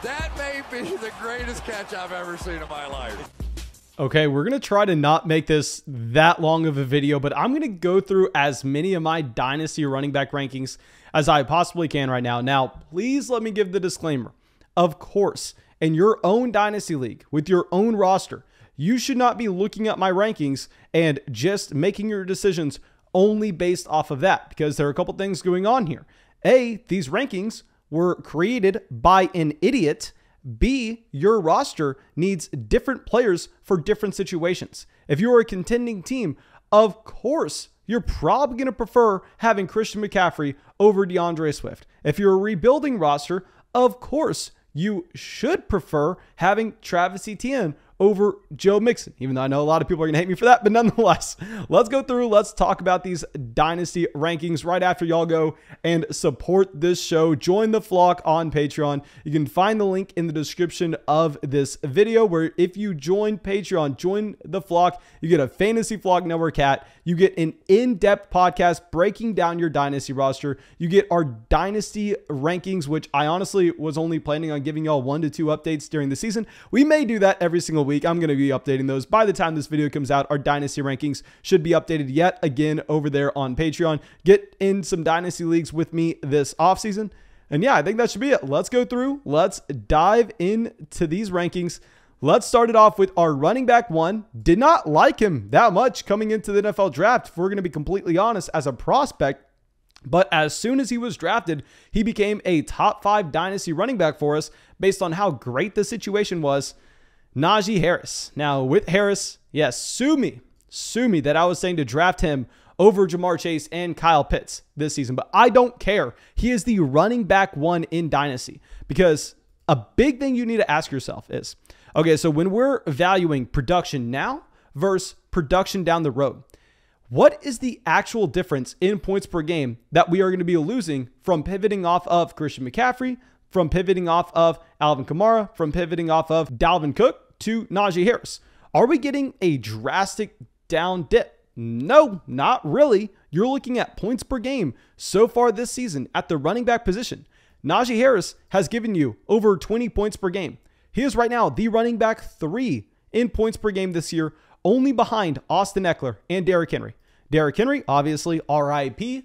That may be the greatest catch I've ever seen in my life. Okay, we're going to try to not make this that long of a video, but I'm going to go through as many of my Dynasty running back rankings as I possibly can right now. Now, please let me give the disclaimer. Of course, in your own Dynasty league, with your own roster, you should not be looking at my rankings and just making your decisions only based off of that, because there are a couple things going on here. A, these rankings were created by an idiot. B, your roster needs different players for different situations. If you're a contending team, of course, you're probably going to prefer having Christian McCaffrey over DeAndre Swift. If you're a rebuilding roster, of course, you should prefer having Travis CTn over Joe Mixon, even though I know a lot of people are going to hate me for that, but nonetheless, let's go through, let's talk about these Dynasty rankings right after y'all go and support this show. Join the flock on Patreon. You can find the link in the description of this video, where if you join Patreon, join the flock, you get a Fantasy Flock Network hat, you get an in-depth podcast breaking down your Dynasty roster, you get our Dynasty rankings, which I honestly was only planning on giving y'all 1 to 2 updates during the season. We may do that every single week. I'm going to be updating those. By the time this video comes out, our Dynasty rankings should be updated yet again over there on Patreon. Get in some Dynasty leagues with me this offseason. And yeah, I think that should be it. Let's go through. Let's dive into these rankings. Let's start it off with our running back 1. Did not like him that much coming into the NFL draft, if we're going to be completely honest, as a prospect. But as soon as he was drafted, he became a top 5 Dynasty running back for us based on how great the situation was. Najee Harris. Now, with Harris, yes, sue me that I was saying to draft him over Jamar Chase and Kyle Pitts this season, but I don't care. He is the running back 1 in Dynasty, because a big thing you need to ask yourself is, okay, so when we're valuing production now versus production down the road, what is the actual difference in points per game that we are going to be losing from pivoting off of Christian McCaffrey, from pivoting off of Alvin Kamara, from pivoting off of Dalvin Cook to Najee Harris? Are we getting a drastic down dip? No, not really. You're looking at points per game so far this season at the running back position. Najee Harris has given you over 20 points per game. He is right now the running back 3 in points per game this year, only behind Austin Ekeler and Derrick Henry. Derrick Henry, obviously, RIP,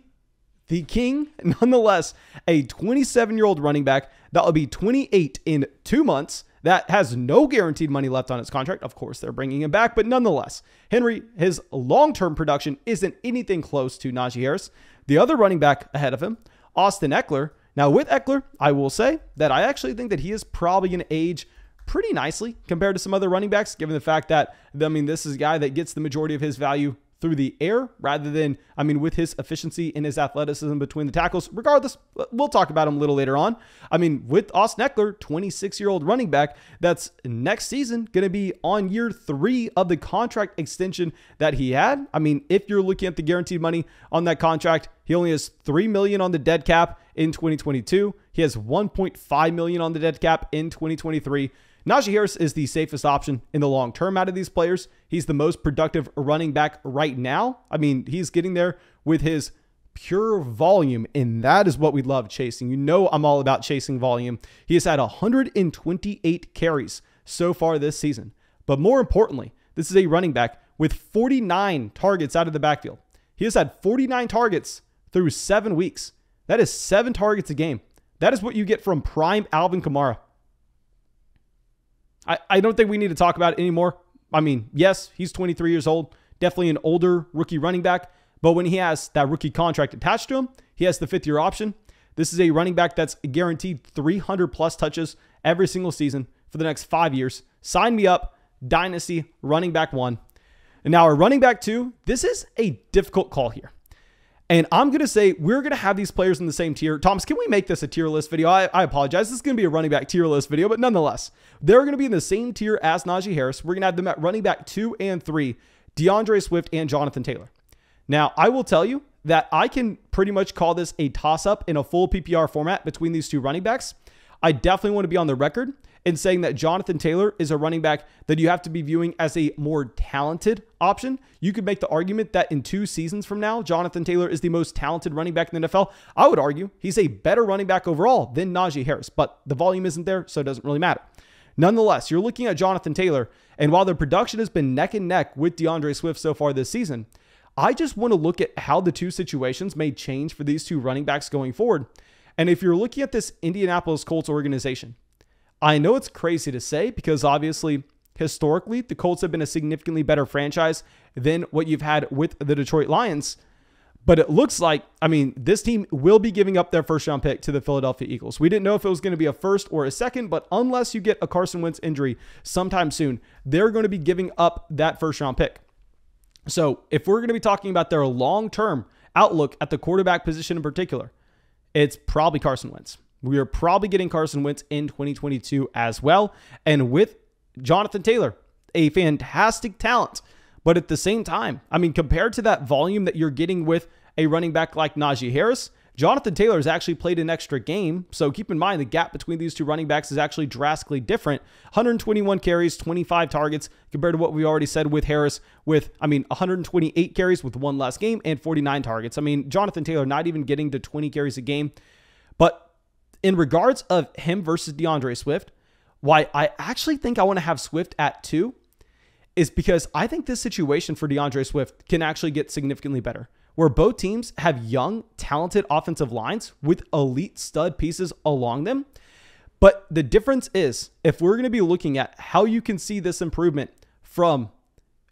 the king. Nonetheless, a 27-year-old running back that will be 28 in 2 months, that has no guaranteed money left on his contract. Of course, they're bringing him back, but nonetheless, Henry, his long-term production isn't anything close to Najee Harris. The other running back ahead of him, Austin Ekeler. Now, with Ekeler, I will say that I actually think that he is probably going to age pretty nicely compared to some other running backs, given the fact that, I mean, this is a guy that gets the majority of his value through the air rather than, I mean, with his efficiency and his athleticism between the tackles. Regardless, we'll talk about him a little later on. I mean, with Austin Ekeler, 26-year-old running back, that's next season going to be on year 3 of the contract extension that he had. I mean, if you're looking at the guaranteed money on that contract, he only has $3 million on the dead cap in 2022. He has $1.5 million on the dead cap in 2023. Najee Harris is the safest option in the long term out of these players. He's the most productive running back right now. I mean, he's getting there with his pure volume, and that is what we love chasing. You know, I'm all about chasing volume. He has had 128 carries so far this season. But more importantly, this is a running back with 49 targets out of the backfield. He has had 49 targets through 7 weeks. That is 7 targets a game. That is what you get from prime Alvin Kamara. I don't think we need to talk about it anymore. I mean, yes, he's 23 years old, definitely an older rookie running back, but when he has that rookie contract attached to him, he has the 5th-year option. This is a running back that's guaranteed 300-plus touches every single season for the next 5 years. Sign me up, Dynasty running back 1. And now our running back 2, this is a difficult call here. And I'm going to say we're going to have these players in the same tier. Thomas, can we make this a tier list video? I apologize. This is going to be a running back tier list video, but nonetheless, they're going to be in the same tier as Najee Harris. We're going to have them at running back 2 and 3, DeAndre Swift and Jonathan Taylor. Now, I will tell you that I can pretty much call this a toss-up in a full PPR format between these 2 running backs. I definitely want to be on the record in saying that Jonathan Taylor is a running back that you have to be viewing as a more talented option. You could make the argument that in 2 seasons from now, Jonathan Taylor is the most talented running back in the NFL. I would argue he's a better running back overall than Najee Harris, but the volume isn't there, so it doesn't really matter. Nonetheless, you're looking at Jonathan Taylor, and while their production has been neck and neck with DeAndre Swift so far this season, I just want to look at how the 2 situations may change for these 2 running backs going forward. And if you're looking at this Indianapolis Colts organization, I know it's crazy to say because obviously, historically, the Colts have been a significantly better franchise than what you've had with the Detroit Lions. But it looks like, I mean, this team will be giving up their first-round pick to the Philadelphia Eagles. We didn't know if it was going to be a first or a second, but unless you get a Carson Wentz injury sometime soon, they're going to be giving up that first-round pick. So if we're going to be talking about their long-term outlook at the quarterback position in particular, it's probably Carson Wentz. We are probably getting Carson Wentz in 2022 as well. And with Jonathan Taylor, a fantastic talent. But at the same time, I mean, compared to that volume that you're getting with a running back like Najee Harris, Jonathan Taylor has actually played an extra game. So keep in mind, the gap between these 2 running backs is actually drastically different. 121 carries, 25 targets compared to what we already said with Harris with, 128 carries with 1 less game and 49 targets. I mean, Jonathan Taylor not even getting to 20 carries a game. But in regards of him versus DeAndre Swift, why I actually think I want to have Swift at 2 is because I think this situation for DeAndre Swift can actually get significantly better, where both teams have young, talented offensive lines with elite stud pieces along them. But the difference is, if we're going to be looking at how you can see this improvement from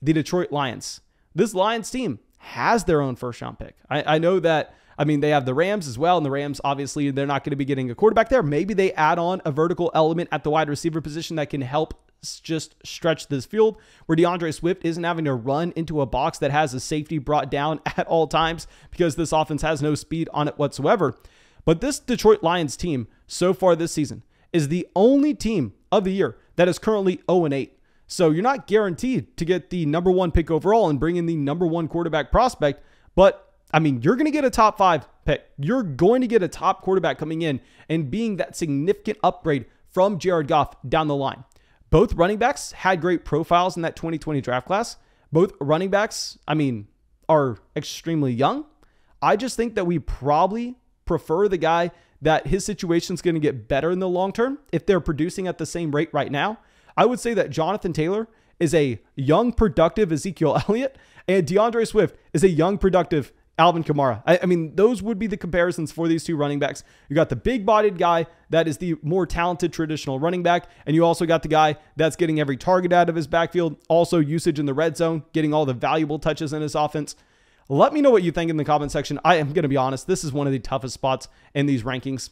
the Detroit Lions, this Lions team has their own first-round pick. I know that, they have the Rams as well, and the Rams, obviously, they're not going to be getting a quarterback there. Maybe they add on a vertical element at the wide receiver position that can help just stretch this field, where DeAndre Swift isn't having to run into a box that has a safety brought down at all times because this offense has no speed on it whatsoever. But this Detroit Lions team so far this season is the only team of the year that is currently 0-8. So you're not guaranteed to get the number 1 pick overall and bring in the number 1 quarterback prospect, but you're going to get a top 5 pick. You're going to get a top quarterback coming in and being that significant upgrade from Jared Goff down the line. Both running backs had great profiles in that 2020 draft class. Both running backs, are extremely young. I just think that we probably prefer the guy that his situation is going to get better in the long term if they're producing at the same rate right now. I would say that Jonathan Taylor is a young, productive Ezekiel Elliott, and DeAndre Swift is a young, productive Alvin Kamara. Those would be the comparisons for these 2 running backs. You got the big-bodied guy that is the more talented traditional running back, and you also got the guy that's getting every target out of his backfield, also usage in the red zone, getting all the valuable touches in his offense. Let me know what you think in the comment section. I am going to be honest, this is one of the toughest spots in these rankings.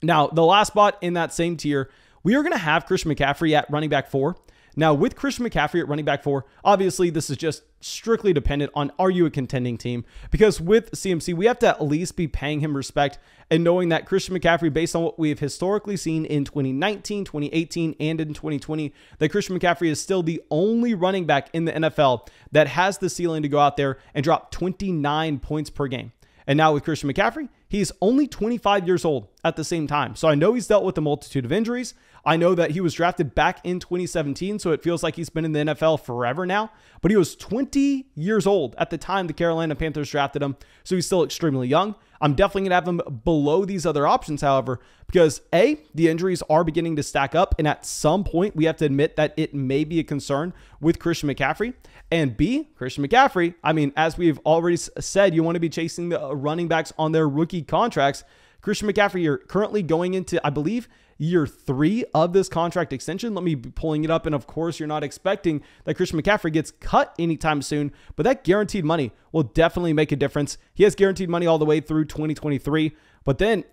Now, the last spot in that same tier, we are going to have Christian McCaffrey at running back 4. Now, with Christian McCaffrey at running back 4, obviously this is just strictly dependent on, are you a contending team? Because with CMC, we have to at least be paying him respect and knowing that Christian McCaffrey, based on what we have historically seen in 2019, 2018, and in 2020, that Christian McCaffrey is still the only running back in the NFL that has the ceiling to go out there and drop 29 points per game. And now with Christian McCaffrey, he's only 25 years old at the same time. So I know he's dealt with a multitude of injuries. I know that he was drafted back in 2017, so it feels like he's been in the NFL forever now. But he was 20 years old at the time the Carolina Panthers drafted him, so he's still extremely young. I'm definitely going to have him below these other options, however, because A, the injuries are beginning to stack up, and at some point, we have to admit that it may be a concern with Christian McCaffrey. And B, Christian McCaffrey, as we've already said, you want to be chasing the running backs on their rookie contracts. Christian McCaffrey, you're currently going into, I believe, year 3 of this contract extension. Let me be pulling it up. And of course, you're not expecting that Christian McCaffrey gets cut anytime soon, but that guaranteed money will definitely make a difference. He has guaranteed money all the way through 2023. But then,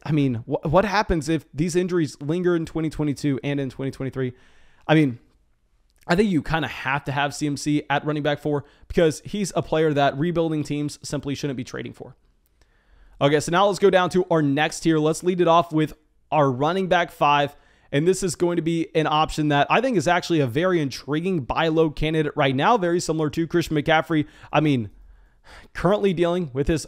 what happens if these injuries linger in 2022 and in 2023? I think you kind of have to have CMC at running back 4 because he's a player that rebuilding teams simply shouldn't be trading for. Okay, so now let's go down to our next tier. Let's lead it off with our running back 5. And this is going to be an option that I think is actually a very intriguing buy low candidate right now. Very similar to Christian McCaffrey. Currently dealing with his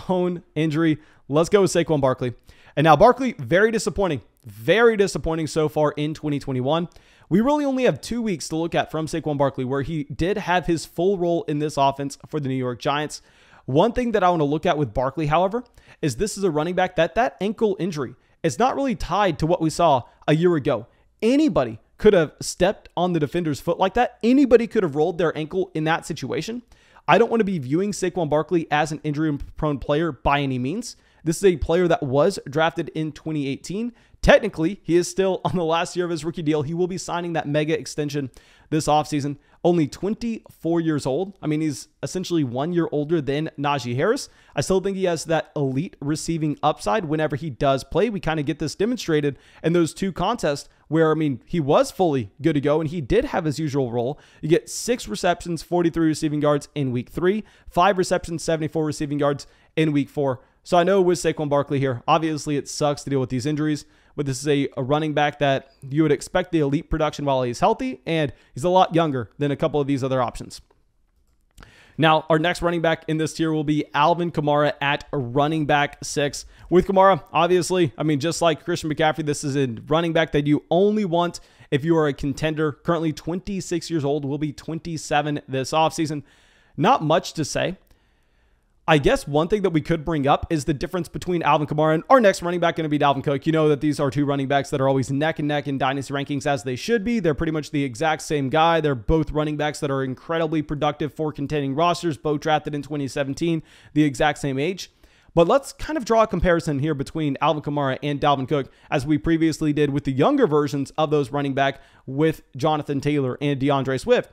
own injury. Let's go with Saquon Barkley. And now Barkley, very disappointing very disappointing so far in 2021. We really only have 2 weeks to look at from Saquon Barkley, where he did have his full role in this offense for the New York Giants. One thing that I want to look at with Barkley, however, is this is a running back that ankle injury is not really tied to what we saw a year ago. Anybody could have stepped on the defender's foot like that. Anybody could have rolled their ankle in that situation. I don't want to be viewing Saquon Barkley as an injury-prone player by any means. This is a player that was drafted in 2018. Technically, he is still on the last year of his rookie deal. He will be signing that mega extension this offseason. Only 24 years old. I mean, he's essentially 1 year older than Najee Harris. I still think he has that elite receiving upside whenever he does play. We kind of get this demonstrated in those 2 contests where, I mean, he was fully good to go and he did have his usual role. You get 6 receptions, 43 receiving yards in week 3, 5 receptions, 74 receiving yards in week 4. So I know with Saquon Barkley here, obviously it sucks to deal with these injuries, but this is a running back that you would expect the elite production while he's healthy, and he's a lot younger than a couple of these other options. Now, our next running back in this tier will be Alvin Kamara at running back 6. With Kamara, obviously, I mean, just like Christian McCaffrey, this is a running back that you only want if you are a contender. Currently 26 years old, will be 27 this offseason. Not much to say. I guess one thing that we could bring up is the difference between Alvin Kamara and our next running back going to be Dalvin Cook. You know that these are 2 running backs that are always neck and neck in dynasty rankings, as they should be. They're pretty much the exact same guy. They're both running backs that are incredibly productive for contending rosters, both drafted in 2017, the exact same age. But let's kind of draw a comparison here between Alvin Kamara and Dalvin Cook, as we previously did with the younger versions of those running back with Jonathan Taylor and DeAndre Swift.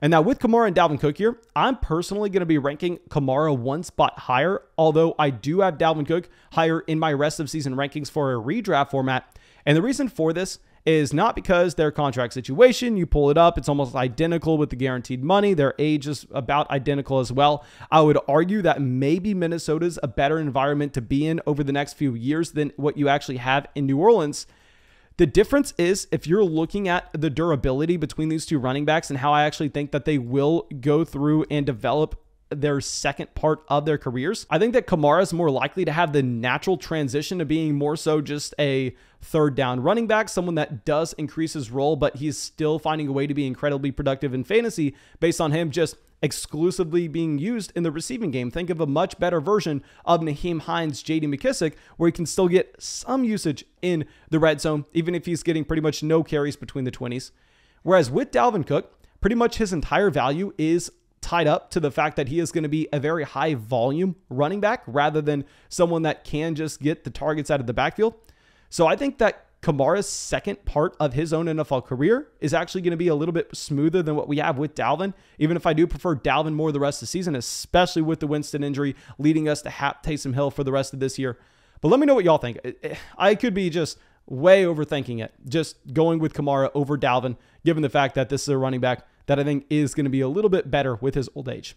And now with Kamara and Dalvin Cook here, I'm personally going to be ranking Kamara 1 spot higher, although I do have Dalvin Cook higher in my rest of season rankings for a redraft format. And the reason for this is not because their contract situation, you pull it up, it's almost identical with the guaranteed money. Their age is about identical as well. I would argue that maybe Minnesota's a better environment to be in over the next few years than what you actually have in New Orleans. The difference is if you're looking at the durability between these 2 running backs and how I actually think that they will go through and develop their second part of their careers, I think that Kamara is more likely to have the natural transition to being more so just a third down running back, someone that does increase his role, but he's still finding a way to be incredibly productive in fantasy based on him just exclusively being used in the receiving game. Think of a much better version of Naheem Hines, J.D. McKissic, where he can still get some usage in the red zone, even if he's getting pretty much no carries between the 20s. Whereas with Dalvin Cook, pretty much his entire value is tied up to the fact that he is going to be a very high volume running back rather than someone that can just get the targets out of the backfield. So I think that Kamara's second part of his own NFL career is actually going to be a little bit smoother than what we have with Dalvin, even if I do prefer Dalvin more the rest of the season, especially with the Winston injury leading us to Taysom Hill for the rest of this year. But let me know what y'all think. I could be just way overthinking it, just going with Kamara over Dalvin, given the fact that this is a running back that I think is going to be a little bit better with his old age.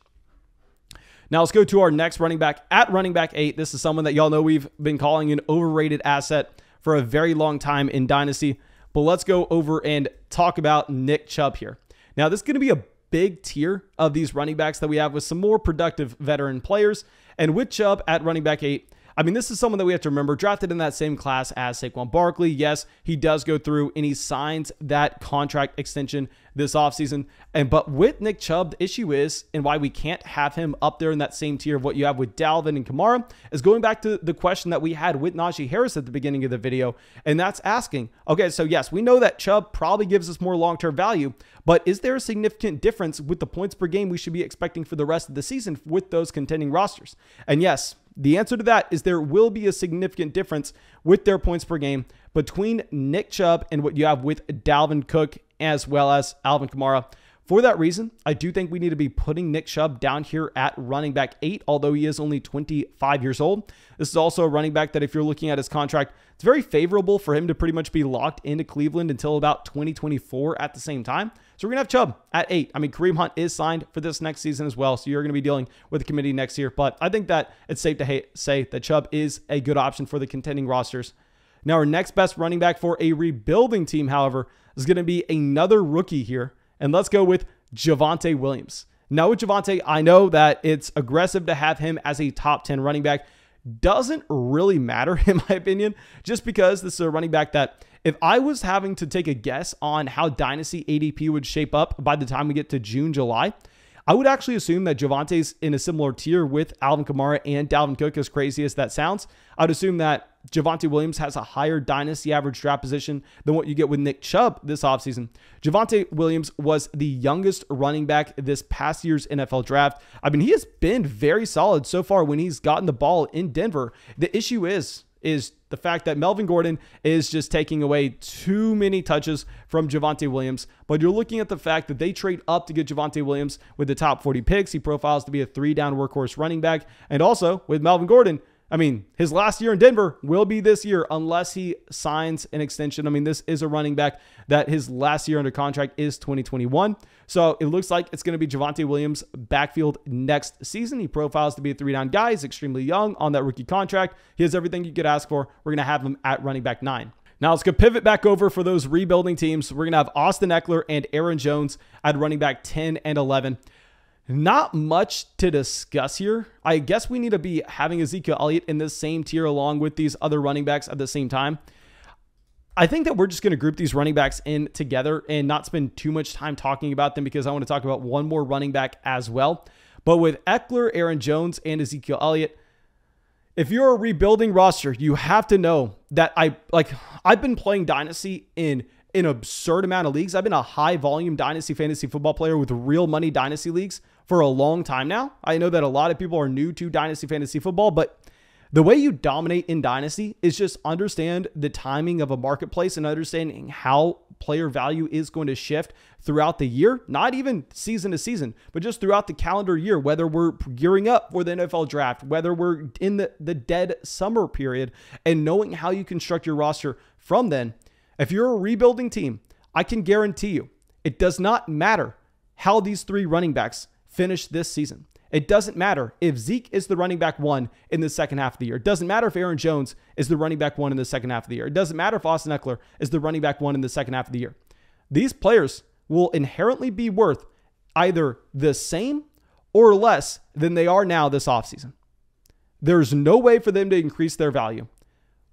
Now let's go to our next running back at running back 8. This is someone that y'all know we've been calling an overrated asset for a very long time in Dynasty. But let's go over and talk about Nick Chubb here. Now, this is going to be a big tier of these running backs that we have with some more productive veteran players. And with Chubb at running back 8, I mean, this is someone that we have to remember, drafted in that same class as Saquon Barkley. Yes, he does go through and he signs that contract extension this offseason. But with Nick Chubb, the issue is, and why we can't have him up there in that same tier of what you have with Dalvin and Kamara, is going back to the question that we had with Najee Harris at the beginning of the video. And that's asking, okay, so yes, we know that Chubb probably gives us more long-term value, but is there a significant difference with the points per game we should be expecting for the rest of the season with those contending rosters? And yes, the answer to that is there will be a significant difference with their points per game between Nick Chubb and what you have with Dalvin Cook as well as Alvin Kamara. For that reason, I do think we need to be putting Nick Chubb down here at running back 8, although he is only 25 years old. This is also a running back that if you're looking at his contract, it's very favorable for him to pretty much be locked into Cleveland until about 2024 at the same time. So we're going to have Chubb at 8. I mean, Kareem Hunt is signed for this next season as well, so you're going to be dealing with the committee next year. But I think that it's safe to say that Chubb is a good option for the contending rosters. Now, our next best running back for a rebuilding team, however, is going to be another rookie here. And let's go with Javonte Williams. Now with Javonte, I know that it's aggressive to have him as a top 10 running back. doesn't really matter in my opinion, just because this is a running back that if I was having to take a guess on how Dynasty ADP would shape up by the time we get to June, July, I would actually assume that Javonte's in a similar tier with Alvin Kamara and Dalvin Cook, as crazy as that sounds. I'd assume that Javonte Williams has a higher Dynasty average draft position than what you get with Nick Chubb this offseason. Javonte Williams was the youngest running back this past year's NFL draft. I mean, he has been very solid so far when he's gotten the ball in Denver. The issue is the fact that Melvin Gordon is just taking away too many touches from Javonte Williams. But you're looking at the fact that they trade up to get Javonte Williams with the top 40 picks. He profiles to be a 3-down workhorse running back. And also with Melvin Gordon, I mean, his last year in Denver will be this year unless he signs an extension. I mean, this is a running back that his last year under contract is 2021. So it looks like it's going to be Javonte Williams' backfield next season. He profiles to be a 3-down guy. He's extremely young on that rookie contract. He has everything you could ask for. We're going to have him at running back 9. Now let's go pivot back over for those rebuilding teams. We're going to have Austin Ekeler and Aaron Jones at running back 10 and 11. Not much to discuss here. I guess we need to be having Ezekiel Elliott in the same tier along with these other running backs at the same time. I think that we're just going to group these running backs in together and not spend too much time talking about them because I want to talk about one more running back as well. But with Ekeler, Aaron Jones, and Ezekiel Elliott, if you're a rebuilding roster, you have to know that I've been playing Dynasty in an absurd amount of leagues. I've been a high volume Dynasty fantasy football player with real money Dynasty leagues for a long time now. I know that a lot of people are new to Dynasty fantasy football, but the way you dominate in Dynasty is just understand the timing of a marketplace and understanding how player value is going to shift throughout the year, not even season to season, but just throughout the calendar year, whether we're gearing up for the NFL draft, whether we're in the dead summer period, and knowing how you construct your roster from then. If you're a rebuilding team, I can guarantee you it does not matter how these 3 running backs finish this season. It doesn't matter if Zeke is the running back 1 in the second half of the year. It doesn't matter if Aaron Jones is the running back 1 in the second half of the year. It doesn't matter if Austin Ekeler is the running back 1 in the second half of the year. These players will inherently be worth either the same or less than they are now this offseason. There's no way for them to increase their value.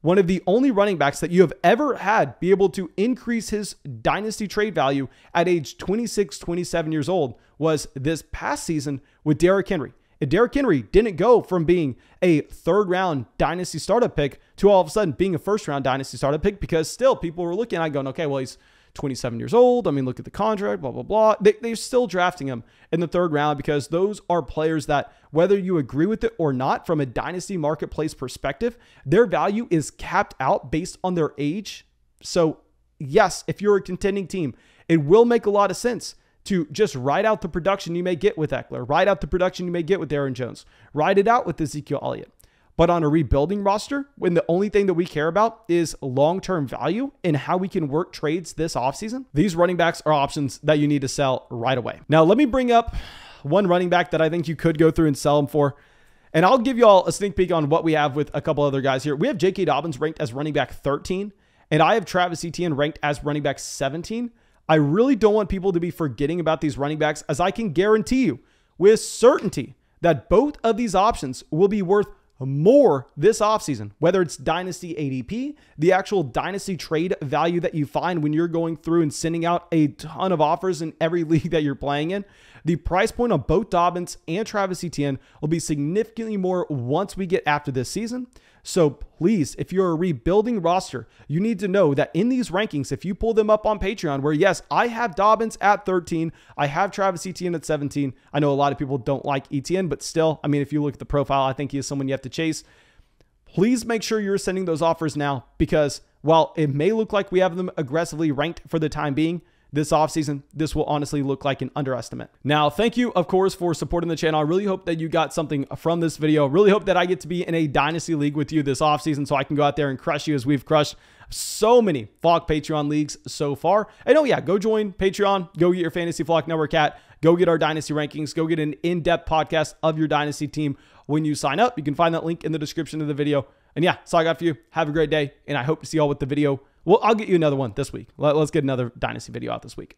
One of the only running backs that you have ever had be able to increase his Dynasty trade value at age 26, 27 years old was this past season with Derrick Henry. And Derrick Henry didn't go from being a 3rd-round Dynasty startup pick to all of a sudden being a 1st-round Dynasty startup pick because still people were looking at it going, okay, well, he's 27 years old. I mean, look at the contract, blah, blah, blah. They're still drafting him in the 3rd round because those are players that, whether you agree with it or not, from a Dynasty marketplace perspective, their value is capped out based on their age. So yes, if you're a contending team, it will make a lot of sense to just ride out the production you may get with Ekeler, ride out the production you may get with Aaron Jones, ride it out with Ezekiel Elliott. But on a rebuilding roster, when the only thing that we care about is long-term value and how we can work trades this offseason, these running backs are options that you need to sell right away. Now, let me bring up one running back that I think you could go through and sell them for. And I'll give you all a sneak peek on what we have with a couple other guys here. We have J.K. Dobbins ranked as running back 13, and I have Travis CTn ranked as running back 17. I really don't want people to be forgetting about these running backs, as I can guarantee you with certainty that both of these options will be worth more this offseason, whether it's Dynasty ADP, the actual Dynasty trade value that you find when you're going through and sending out a ton of offers in every league that you're playing in. The price point on both Dobbins and Travis Etienne will be significantly more once we get after this season. So please, if you're a rebuilding roster, you need to know that in these rankings, if you pull them up on Patreon, where yes, I have Dobbins at 13, I have Travis Etienne at 17. I know a lot of people don't like Etienne, but still, I mean, if you look at the profile, I think he is someone you have to chase. Please make sure you're sending those offers now, because while it may look like we have them aggressively ranked for the time being, this offseason, this will honestly look like an underestimate. Now, thank you, of course, for supporting the channel. I really hope that you got something from this video. I really hope that I get to be in a Dynasty league with you this offseason so I can go out there and crush you as we've crushed so many Flock Patreon leagues so far. And oh yeah, go join Patreon. Go get your Fantasy Flock Network hat. Go get our Dynasty rankings. Go get an in-depth podcast of your Dynasty team when you sign up. You can find that link in the description of the video. And yeah, that's all I got for you. Have a great day, and I hope to see y'all with the video. Well, I'll get you another one this week. Let's get another Dynasty video out this week.